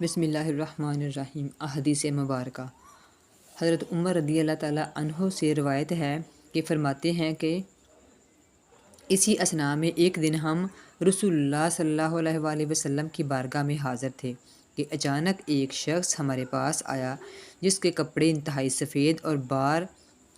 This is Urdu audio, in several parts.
بسم اللہ الرحمن الرحیم۔ احادیث مبارکہ۔ حضرت عمر رضی اللہ تعالیٰ عنہ سے روایت ہے کہ فرماتے ہیں کہ اسی اثناء میں ایک دن ہم رسول اللہ صلی اللہ علیہ وآلہ وسلم کی بارگاہ میں حاضر تھے کہ اچانک ایک شخص ہمارے پاس آیا جس کے کپڑے انتہائی سفید اور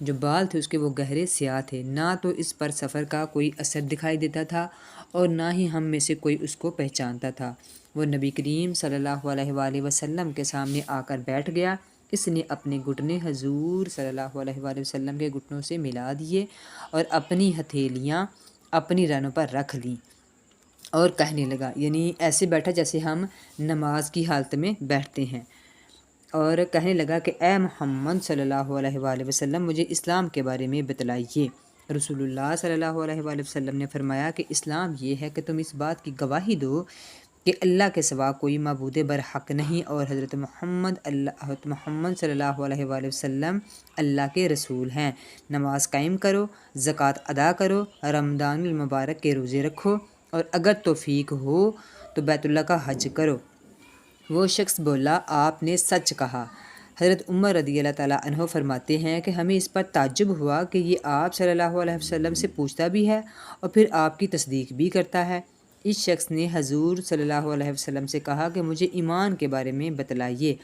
جو بال تھے اس کے وہ گہرے سیاہ تھے۔ نہ تو اس پر سفر کا کوئی اثر دکھائی دیتا تھا اور نہ ہی ہم میں سے کوئی اس کو پہچانتا تھا۔ وہ نبی کریم صلی اللہ علیہ وآلہ وسلم کے سامنے آ کر بیٹھ گیا۔ اس نے اپنے گھٹنے حضور صلی اللہ علیہ وآلہ وسلم کے گھٹنوں سے ملا دیے اور اپنی ہتھیلیاں اپنی رنوں پر رکھ لیں اور کہنے لگا، یعنی ایسے بیٹھا جیسے ہم نماز کی حالت میں بیٹھتے ہیں، اور کہنے لگا کہ اے محمد صلی اللہ علیہ وآلہ وسلم، مجھے اسلام کے بارے میں بتلائیے۔ رسول اللہ صلی اللہ علیہ وآلہ وسلم نے فرمایا کہ اسلام یہ ہے کہ تم اس بات کی گواہی دو کہ اللہ کے سوا کوئی معبود برحق نہیں اور حضرت محمد صلی اللہ علیہ وآلہ وسلم اللہ کے رسول ہیں۔ نماز قائم کرو، زکوٰۃ ادا کرو، رمضان المبارک کے روزے رکھو، اور اگر توفیق ہو تو بیت اللہ کا حج کرو۔ وہ شخص بولا، آپ نے سچ کہا۔ حضرت عمر رضی اللہ تعالیٰ عنہ فرماتے ہیں کہ ہمیں اس پر تعجب ہوا کہ یہ آپ صلی اللہ علیہ وسلم سے پوچھتا بھی ہے اور پھر آپ کی تصدیق بھی کرتا ہے۔ اس شخص نے حضور صلی اللہ علیہ وسلم سے کہا کہ مجھے ایمان کے بارے میں بتلائیے۔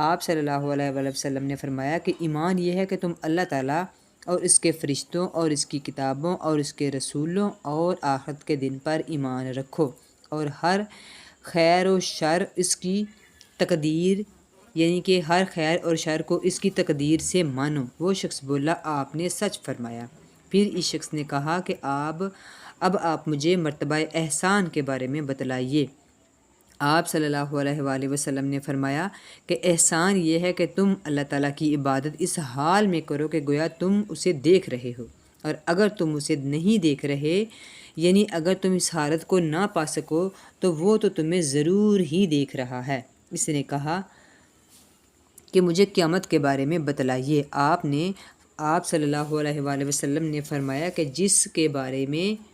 آپ صلی اللہ علیہ وآلہ وسلم نے فرمایا کہ ایمان یہ ہے کہ تم اللہ تعالیٰ اور اس کے فرشتوں اور اس کی کتابوں اور اس کے رسولوں اور آخرت کے دن پر ایمان رکھو، اور ہر خیر و شر اس کی تقدیر، یعنی کہ ہر خیر اور شر کو اس کی تقدیر سے مانو۔ وہ شخص بولا، آپ نے سچ فرمایا۔ پھر اس شخص نے کہا کہ اب آپ مجھے مرتبہ احسان کے بارے میں بتلائیے۔ آپ صلی اللہ علیہ وآلہ وسلم نے فرمایا کہ احسان یہ ہے کہ تم اللہ تعالیٰ کی عبادت اس حال میں کرو کہ گویا تم اسے دیکھ رہے ہو، اور اگر تم اسے نہیں دیکھ رہے، یعنی اگر تم اس حالت کو نہ پا سکو تو وہ تو تمہیں ضرور ہی دیکھ رہا ہے۔ اس نے کہا کہ مجھے قیامت کے بارے میں بتلائیے۔ آپ صلی اللہ علیہ وآلہ وسلم نے فرمایا کہ جس کے بارے میں،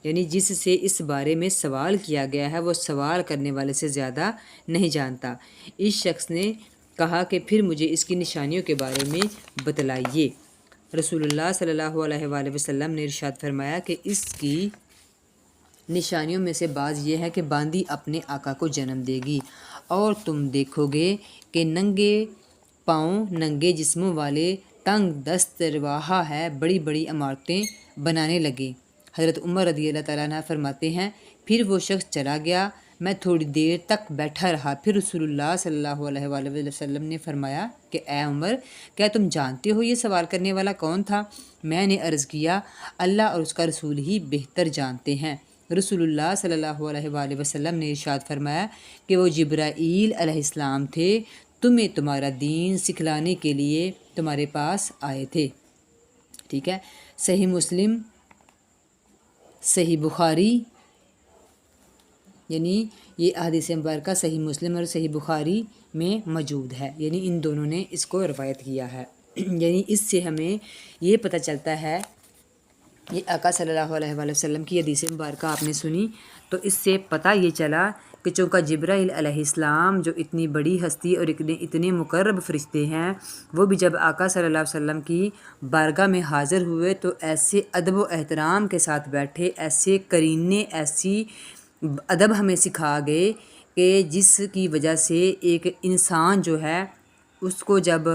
یعنی جس سے اس بارے میں سوال کیا گیا ہے، وہ سوال کرنے والے سے زیادہ نہیں جانتا۔ اس شخص نے کہا کہ پھر مجھے اس کی نشانیوں کے بارے میں بتلائیے۔ رسول اللہ صلی اللہ علیہ وآلہ وسلم نے ارشاد فرمایا کہ اس کی نشانیوں میں سے بعض یہ ہے کہ باندی اپنے آقا کو جنم دے گی، اور تم دیکھو گے کہ ننگے پاؤں، ننگے جسموں والے تنگ دست رواحہ ہے بڑی بڑی عمارتیں بنانے لگے۔ حضرت عمر رضی اللہ تعالیٰ عنہ فرماتے ہیں، پھر وہ شخص چلا گیا، میں تھوڑی دیر تک بیٹھا رہا، پھر رسول اللہ صلی اللہ علیہ وآلہ وسلم نے فرمایا کہ اے عمر، کیا تم جانتے ہو یہ سوال کرنے والا کون تھا؟ میں نے عرض کیا، اللہ اور اس کا رسول ہی بہتر جانتے ہیں۔ رسول اللہ صلی اللہ علیہ وآلہ وسلم نے ارشاد فرمایا کہ وہ جبرائیل علیہ السلام تھے، تمہیں تمہارا دین سکھلانے کے لیے تمہارے پاس آئے تھے۔ ٹھیک ہے، صحیح مسلم، صحیح بخاری، یعنی یہ احادیث مبارکہ صحیح مسلم اور صحیح بخاری میں موجود ہے، یعنی ان دونوں نے اس کو روایت کیا ہے۔ یعنی اس سے ہمیں یہ پتہ چلتا ہے، یہ آقا صلی اللہ علیہ وآلہ وسلم کی حدیث مبارکہ آپ نے سنی تو اس سے پتہ یہ چلا کہ چونکہ جبرائیل علیہ السلام جو اتنی بڑی ہستی اور اتنے مقرب فرشتے ہیں، وہ بھی جب آقا صلی اللہ علیہ وسلم کی بارگاہ میں حاضر ہوئے تو ایسے ادب و احترام کے ساتھ بیٹھے، ایسے قرینے، ایسی ادب ہمیں سکھا گئے کہ جس کی وجہ سے ایک انسان جو ہے اس کو جب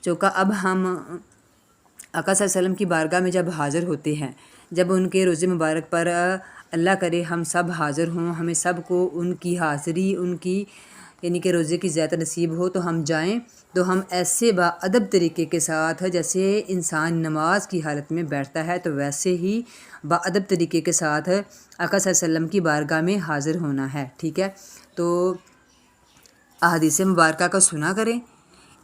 چونکہ اب ہم آقا صلی اللہ علیہ وسلم کی بارگاہ میں جب حاضر ہوتے ہیں، جب ان کے روزے مبارک پر اللہ کرے ہم سب حاضر ہوں، ہمیں سب کو ان کی حاضری، ان کی یعنی کہ روزے کی زیادہ نصیب ہو تو ہم جائیں، تو ہم ایسے باادب طریقے کے ساتھ، جیسے انسان نماز کی حالت میں بیٹھتا ہے تو ویسے ہی باادب طریقے کے ساتھ آقا صلی اللہ علیہ وسلم کی بارگاہ میں حاضر ہونا ہے۔ ٹھیک ہے، تو احادیث مبارکہ کا سنا کریں،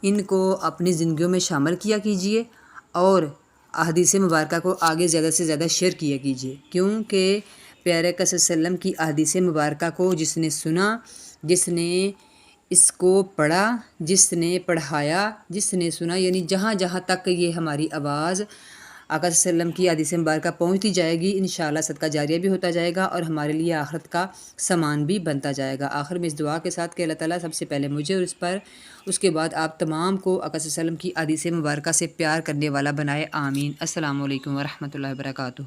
ان کو اپنی زندگیوں میں شامل کیا کیجیے، اور احادیث مبارکہ کو آگے زیادہ سے زیادہ شیئر کیا کیجیے، کیونکہ پیارے آقا صلی اللہ علیہ وسلم کی احادیث مبارکہ کو جس نے سنا، جس نے اس کو پڑھا، جس نے پڑھایا، جس نے سنا، یعنی جہاں جہاں تک یہ ہماری آواز آقا صلی اللہ علیہ وسلم کی حدیث مبارکہ پہنچتی جائے گی، انشاءاللہ صدقہ جاریہ بھی ہوتا جائے گا اور ہمارے لیے آخرت کا سامان بھی بنتا جائے گا۔ آخر میں اس دعا کے ساتھ کہ اللہ تعالیٰ سب سے پہلے مجھے اور اس کے بعد آپ تمام کو آقا صلی اللہ علیہ وسلم کی حدیث مبارکہ سے پیار کرنے والا بنائے، آمین۔ السلام علیکم ورحمۃ اللہ وبرکاتہ۔